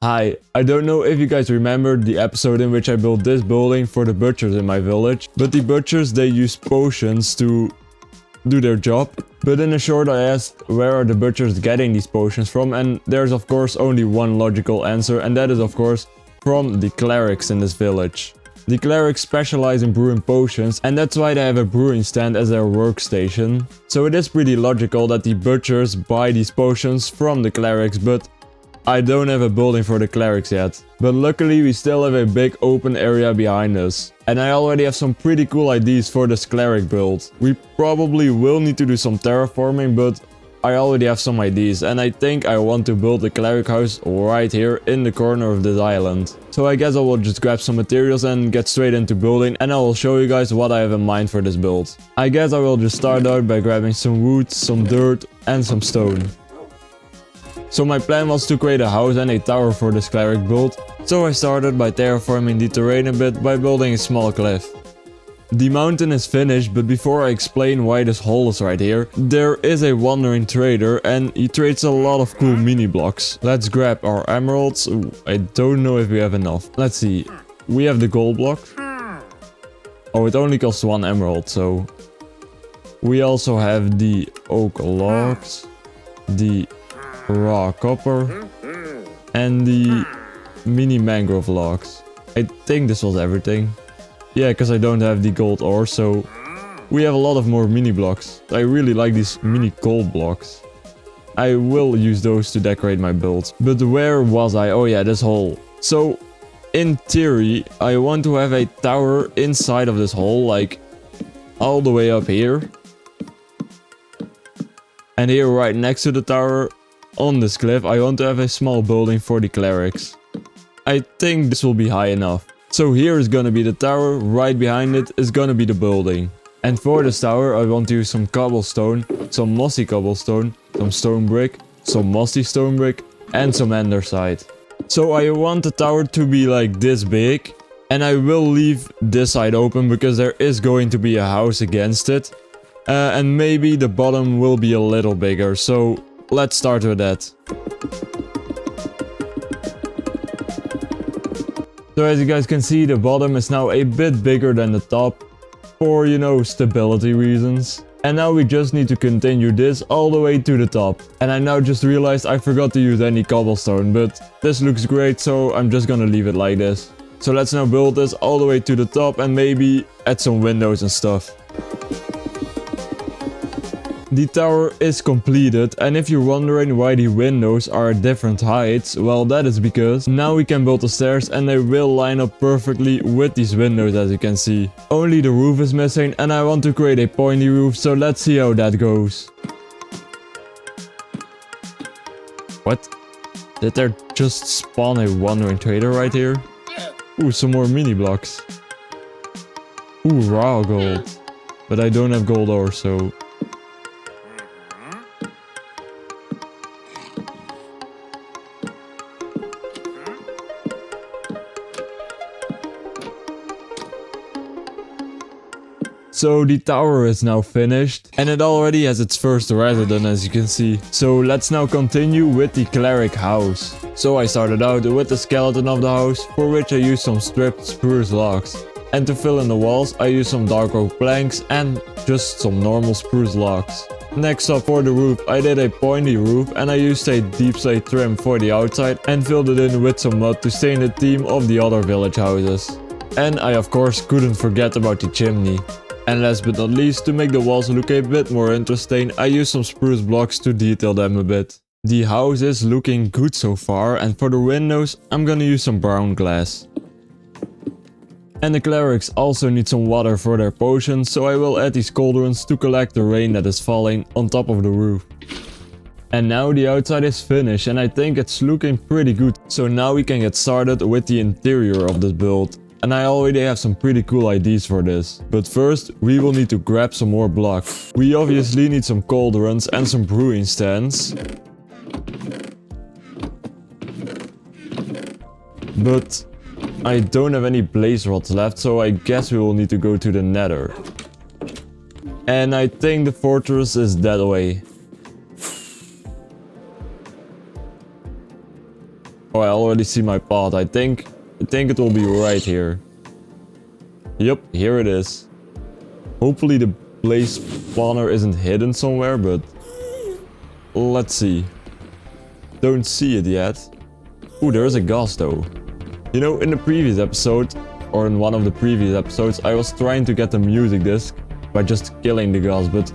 Hi, I don't know if you guys remember the episode in which I built this building for the butchers in my village, but the butchers, they use potions to do their job. But in a short I asked where are the butchers getting these potions from, and there's of course only one logical answer, and that is of course from the clerics in this village. The clerics specialize in brewing potions, and that's why they have a brewing stand as their workstation. So it is pretty logical that the butchers buy these potions from the clerics, but I don't have a building for the clerics yet. But luckily we still have a big open area behind us. And I already have some pretty cool ideas for this cleric build. We probably will need to do some terraforming, but I already have some ideas. And I think I want to build a cleric house right here in the corner of this island. So I guess I will just grab some materials and get straight into building, and I will show you guys what I have in mind for this build. I guess I will just start out by grabbing some wood, some dirt and some stone. So my plan was to create a house and a tower for this cleric build, so I started by terraforming the terrain a bit by building a small cliff. The mountain is finished, but before I explain why this hole is right here, there is a wandering trader and he trades a lot of cool mini blocks. Let's grab our emeralds. Ooh, I don't know if we have enough. Let's see, we have the gold block. Oh, it only costs 1 emerald, so... We also have the oak logs, the raw copper and the mini mangrove logs. I think this was everything. Yeah, because I don't have the gold ore, so we have a lot of more mini blocks. I really like these mini gold blocks. I will use those to decorate my build. But where was I? Oh yeah, this hole. So in theory I want to have a tower inside of this hole, like all the way up here. And here right next to the tower on this cliff I want to have a small building for the clerics. I think this will be high enough. So here is gonna be the tower, right behind it is gonna be the building. And for this tower I want to use some cobblestone, some mossy cobblestone, some stone brick, some mossy stone brick and some andesite. So I want the tower to be like this big, and I will leave this side open because there is going to be a house against it. And maybe the bottom will be a little bigger, so let's start with that. So as you guys can see, the bottom is now a bit bigger than the top for, you know, stability reasons. And now we just need to continue this all the way to the top. And I now just realized I forgot to use any cobblestone, but this looks great, so I'm just gonna leave it like this. So let's now build this all the way to the top and maybe add some windows and stuff. The tower is completed, and if you're wondering why the windows are at different heights, well, that is because now we can build the stairs and they will line up perfectly with these windows, as you can see. Only the roof is missing and I want to create a pointy roof, so let's see how that goes. What? Did there just spawn a wandering trader right here? Ooh, some more mini blocks. Ooh, raw gold. But I don't have gold ore, so... So the tower is now finished and it already has its first resident, as you can see. So let's now continue with the cleric house. So I started out with the skeleton of the house, for which I used some stripped spruce logs. And to fill in the walls I used some dark oak planks and just some normal spruce logs. Next up for the roof I did a pointy roof and I used a deep slate trim for the outside and filled it in with some mud to stay in the theme of the other village houses. And I of course couldn't forget about the chimney. And last but not least, to make the walls look a bit more interesting, I used some spruce blocks to detail them a bit. The house is looking good so far, and for the windows I'm gonna use some brown glass. And the clerics also need some water for their potions, so I will add these cauldrons to collect the rain that is falling on top of the roof. And now the outside is finished and I think it's looking pretty good. So now we can get started with the interior of this build. And I already have some pretty cool ideas for this. But first, we will need to grab some more blocks. We obviously need some cauldrons and some brewing stands. But I don't have any blaze rods left, so I guess we will need to go to the nether. And I think the fortress is that way. Oh, I already see my path. I think it will be right here. Yep, here it is. Hopefully the blaze spawner isn't hidden somewhere, but let's see. Don't see it yet. Ooh, there is a ghast though. You know, in the previous episode, or in one of the previous episodes, I was trying to get the music disc by just killing the ghast, but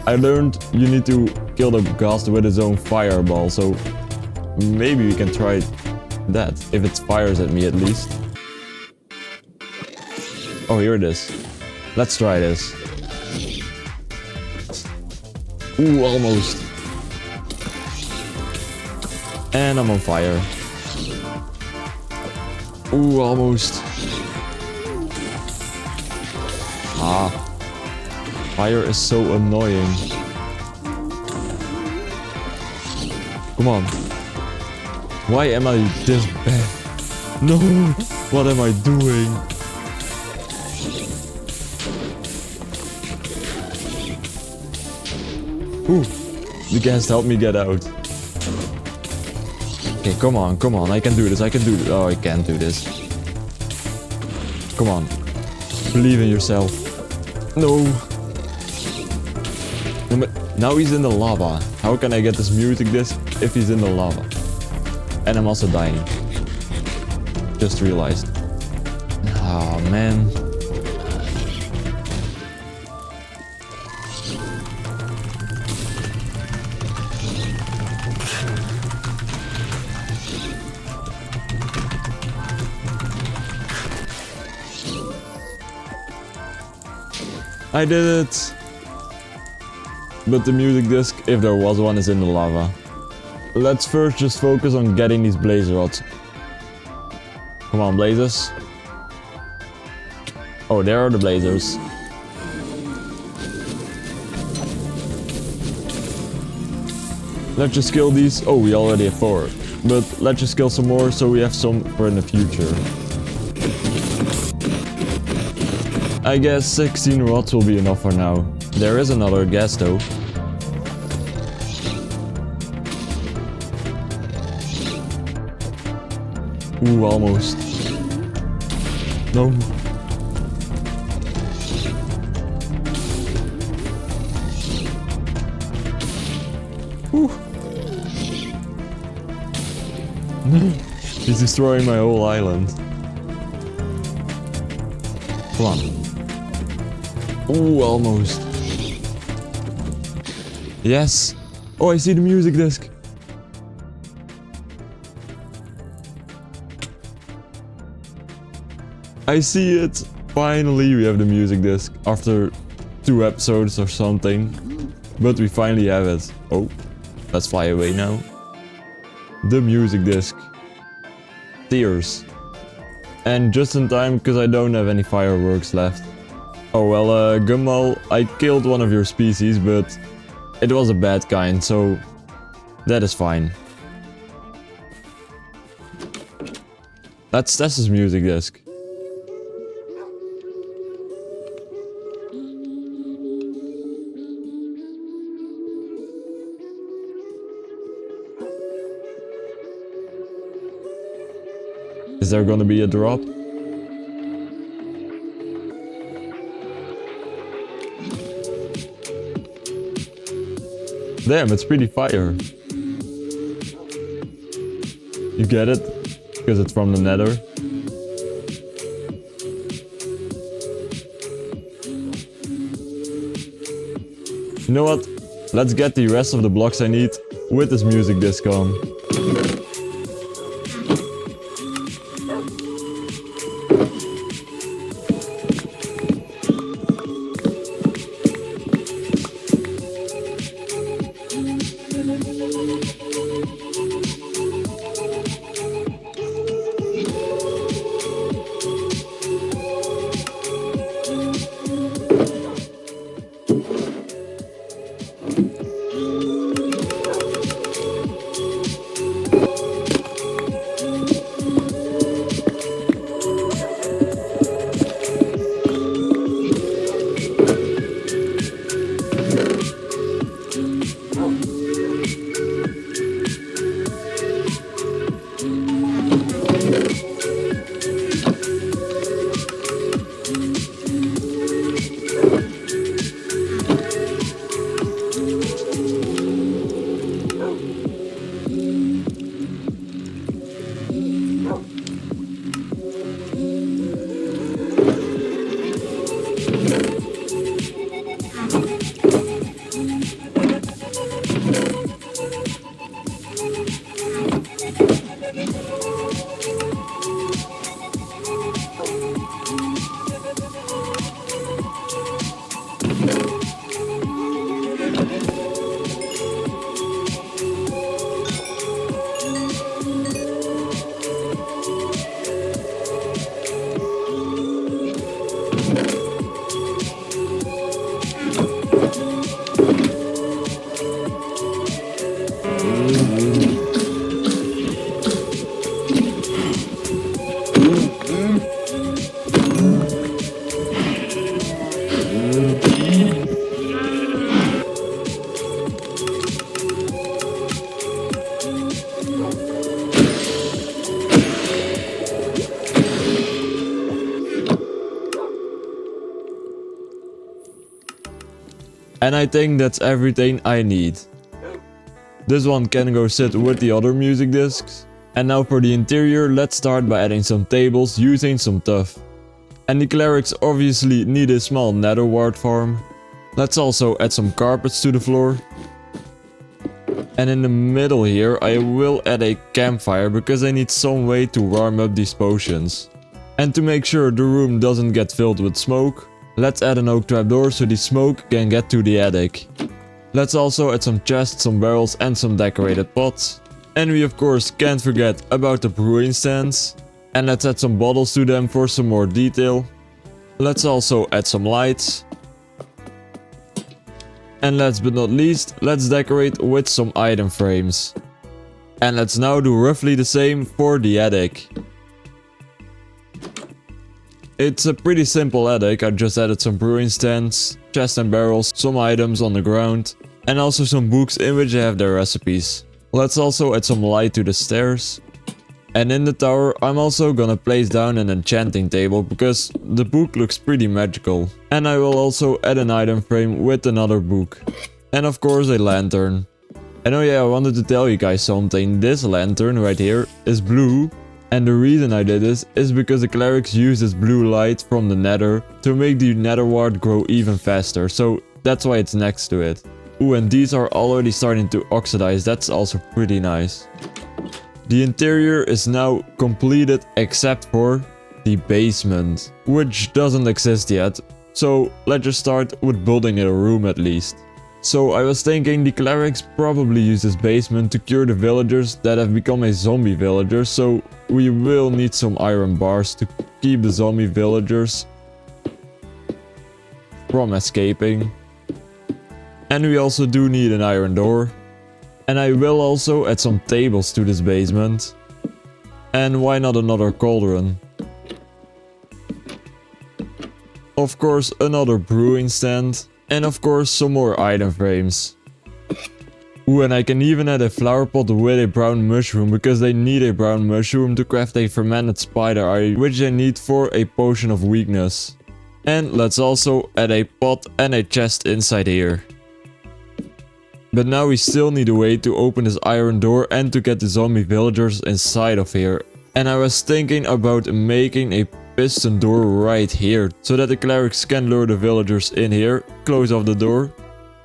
I learned you need to kill the ghast with its own fireball, so maybe we can try that, if it fires at me at least. Oh, here it is. Let's try this. Ooh, almost. And I'm on fire. Ooh, almost. Ah. Fire is so annoying. Come on. Why am I this bad? No! What am I doing? Ooh, the ghast helped me get out. Okay, come on, I can do this, Oh, I can't do this. Come on. Believe in yourself. No. Now he's in the lava. How can I get this music disc if he's in the lava? And I'm also dying. Just realized. Oh, man. I did it! But the music disc, if there was one, is in the lava. Let's first just focus on getting these blaze rods. Come on, blazers. Oh, there are the blazers. Let's just kill these. Oh, we already have 4. But let's just kill some more so we have some for in the future. I guess 16 rods will be enough for now. There is another ghast though. Ooh, almost. No. Ooh. He's destroying my whole island. Come on. Ooh, almost. Yes. Oh, I see the music disc. I see it. Finally, we have the music disc after 2 episodes or something. But we finally have it. Oh, let's fly away now. The music disc. Tears. And just in time, because I don't have any fireworks left. Oh well, Gumball, I killed one of your species, but it was a bad kind, so that is fine. Let's test his music disc. Is there gonna be a drop? Damn, it's pretty fire. You get it? Because it's from the nether. You know what? Let's get the rest of the blocks I need with this music disc on. And I think that's everything I need. This one can go sit with the other music discs. And now for the interior, let's start by adding some tables using some tuff. And the clerics obviously need a small nether wart farm. Let's also add some carpets to the floor. And in the middle here I will add a campfire because I need some way to warm up these potions. And to make sure the room doesn't get filled with smoke, let's add an oak trapdoor so the smoke can get to the attic. Let's also add some chests, some barrels and some decorated pots. And we of course can't forget about the brewing stands. And let's add some bottles to them for some more detail. Let's also add some lights. And last but not least, let's decorate with some item frames. And let's now do roughly the same for the attic. It's a pretty simple attic. I just added some brewing stands, chests and barrels, some items on the ground, and also some books in which I have their recipes. Let's also add some light to the stairs. And in the tower I'm also gonna place down an enchanting table because the book looks pretty magical. And I will also add an item frame with another book. And of course a lantern. And oh yeah, I wanted to tell you guys something. This lantern right here is blue. And the reason I did this is because the clerics use this blue light from the nether to make the nether wart grow even faster. So that's why it's next to it. Ooh, and these are already starting to oxidize. That's also pretty nice. The interior is now completed except for the basement, which doesn't exist yet. So let's just start with building a room at least. So I was thinking the clerics probably use this basement to cure the villagers that have become a zombie villager. So we will need some iron bars to keep the zombie villagers from escaping. And we also do need an iron door. And I will also add some tables to this basement. And why not another cauldron? Of course another brewing stand. And of course some more item frames. Ooh, and I can even add a flower pot with a brown mushroom because they need a brown mushroom to craft a fermented spider eye, which they need for a potion of weakness. And let's also add a pot and a chest inside here. But now we still need a way to open this iron door and to get the zombie villagers inside of here. And I was thinking about making a piston door right here, so that the clerics can lure the villagers in here, close off the door,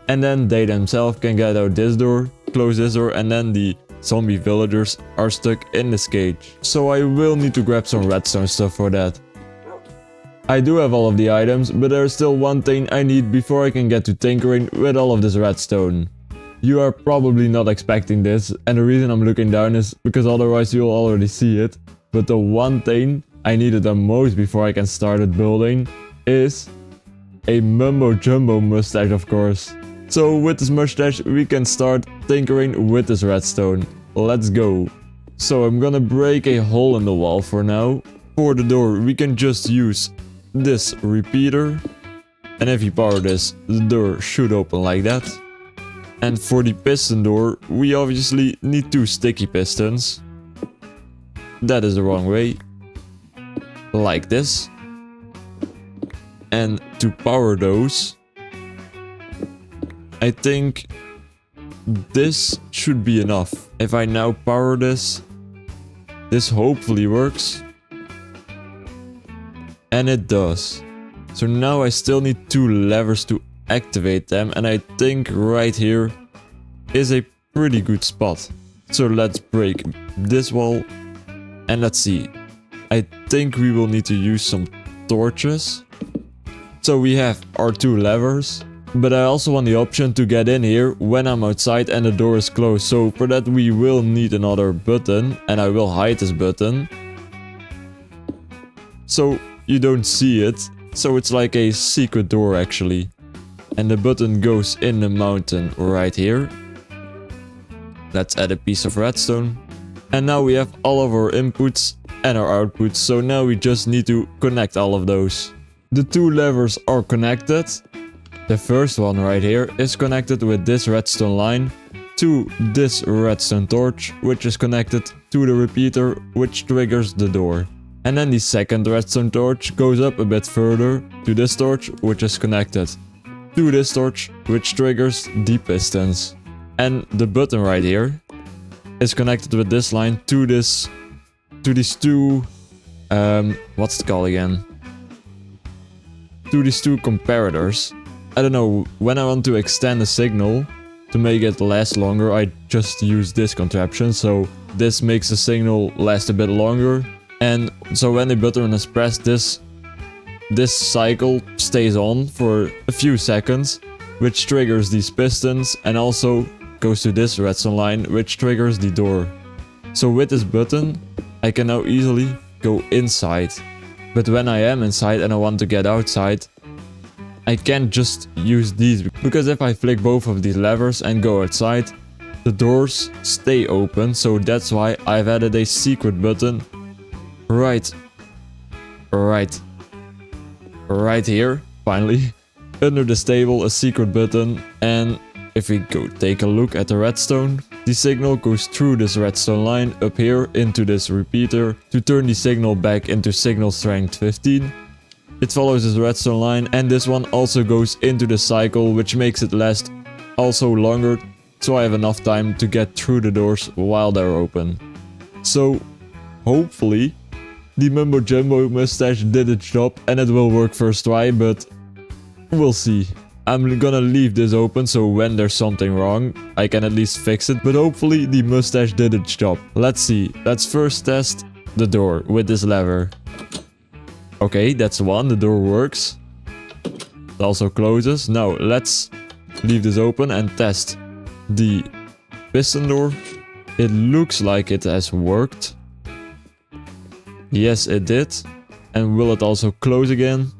and then they themselves can get out this door, close this door, and then the zombie villagers are stuck in this cage. So I will need to grab some redstone stuff for that. I do have all of the items, but there's still one thing I need before I can get to tinkering with all of this redstone. You are probably not expecting this, and the reason I'm looking down is because otherwise you'll already see it. But the one thing I needed the most before I can start it building is a Mumbo Jumbo mustache, of course. So with this mustache we can start tinkering with this redstone. Let's go. So I'm gonna break a hole in the wall for now. For the door we can just use this repeater. And if you power this, the door should open like that. And for the piston door, we obviously need 2 sticky pistons. That is the wrong way. Like this. And to power those, I think this should be enough. If I now power this, this hopefully works. And it does. So now I still need 2 levers to activate them, and I think right here is a pretty good spot. So let's break this wall and let's see. I think we will need to use some torches. So we have our 2 levers, but I also want the option to get in here when I'm outside and the door is closed. So for that we will need another button, and I will hide this button so you don't see it. So it's like a secret door actually. And the button goes in the mountain right here. Let's add a piece of redstone. And now we have all of our inputs and our outputs. So now we just need to connect all of those. The 2 levers are connected. The first one right here is connected with this redstone line to this redstone torch, which is connected to the repeater, which triggers the door. And then the second redstone torch goes up a bit further to this torch, which is connected to this torch, which triggers the pistons. And the button right here is connected with this line to these two, what's it called again? To these two comparators. I don't know, when I want to extend the signal to make it last longer, I just use this contraption, so this makes the signal last a bit longer. And so when the button is pressed, this cycle stays on for a few seconds, which triggers these pistons and also goes to this redstone line, which triggers the door. So with this button, I can now easily go inside. But when I am inside and I want to get outside, I can't just use these, because if I flick both of these levers and go outside, the doors stay open. So that's why I've added a secret button right here, finally, under this table, a secret button. And if we go take a look at the redstone, the signal goes through this redstone line up here into this repeater to turn the signal back into signal strength 15. It follows this redstone line, and this one also goes into the cycle, which makes it last also longer, so I have enough time to get through the doors while they're open. So hopefully the Mumbo Jumbo mustache did its job and it will work first try, but we'll see. I'm gonna leave this open, so when there's something wrong, I can at least fix it, but hopefully the mustache did its job. Let's see. Let's first test the door with this lever. Okay, that's one. The door works. It also closes. Now let's leave this open and test the piston door. It looks like it has worked. Yes, it did. And will it also close again?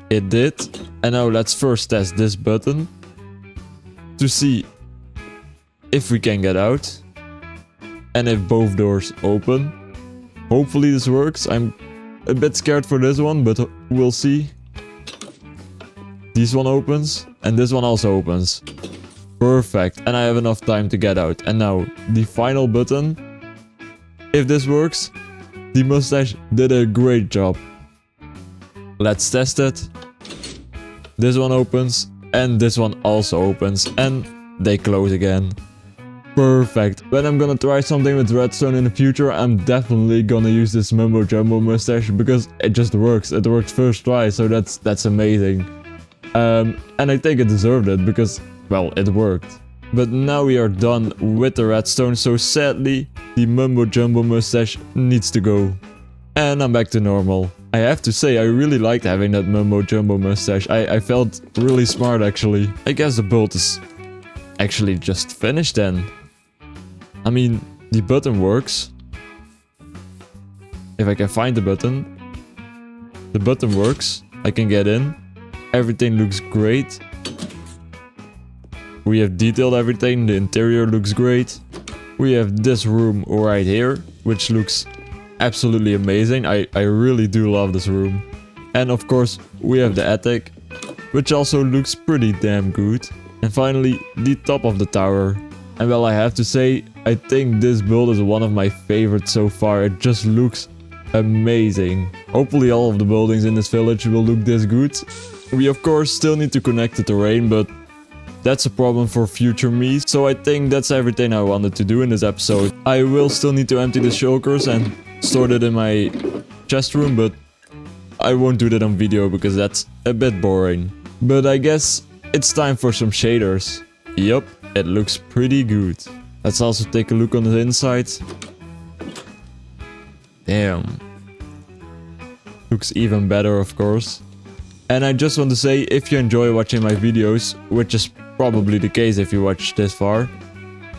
It did. And now let's first test this button to see if we can get out and if both doors open. Hopefully this works. I'm a bit scared for this one, but we'll see. This one opens and this one also opens. Perfect. And I have enough time to get out. And now the final button. If this works, the mustache did a great job. Let's test it. This one opens and this one also opens and they close again. Perfect. When I'm gonna try something with redstone in the future, I'm definitely gonna use this Mumbo Jumbo mustache because it just works. It worked first try, so that's amazing. And I think it deserved it because, well, it worked. But now we are done with the redstone, so sadly the Mumbo Jumbo mustache needs to go. And I'm back to normal. I have to say, I really liked having that Mumbo Jumbo mustache. I felt really smart actually. I guess the build is actually just finished then. I mean, the button works. If I can find the button works. I can get in. Everything looks great. We have detailed everything. The interior looks great. We have this room right here, which looks absolutely amazing. I really do love this room. And of course, we have the attic, which also looks pretty damn good. And finally, the top of the tower. And well, I have to say, I think this build is one of my favorites so far. It just looks amazing. Hopefully all of the buildings in this village will look this good. We of course still need to connect the terrain, but that's a problem for future me. So I think that's everything I wanted to do in this episode. I will still need to empty the shulkers and store it in my chest room, but I won't do that on video because that's a bit boring. But I guess it's time for some shaders. Yup, it looks pretty good. Let's also take a look on the inside. Damn. Looks even better, of course. And I just want to say, if you enjoy watching my videos, which is probably the case if you watch this far,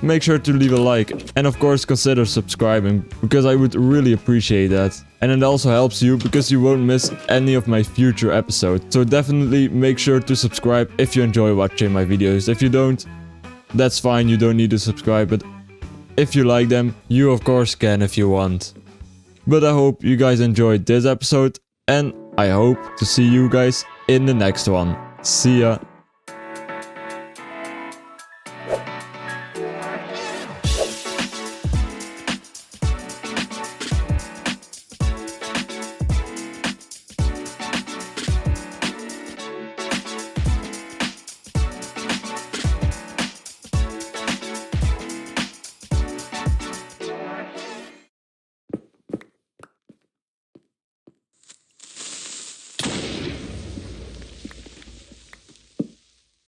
make sure to leave a like. And of course consider subscribing, because I would really appreciate that. And it also helps you because you won't miss any of my future episodes. So definitely make sure to subscribe if you enjoy watching my videos. If you don't, that's fine, you don't need to subscribe. But if you like them, you of course can if you want. But I hope you guys enjoyed this episode, and I hope to see you guys in the next one. See ya!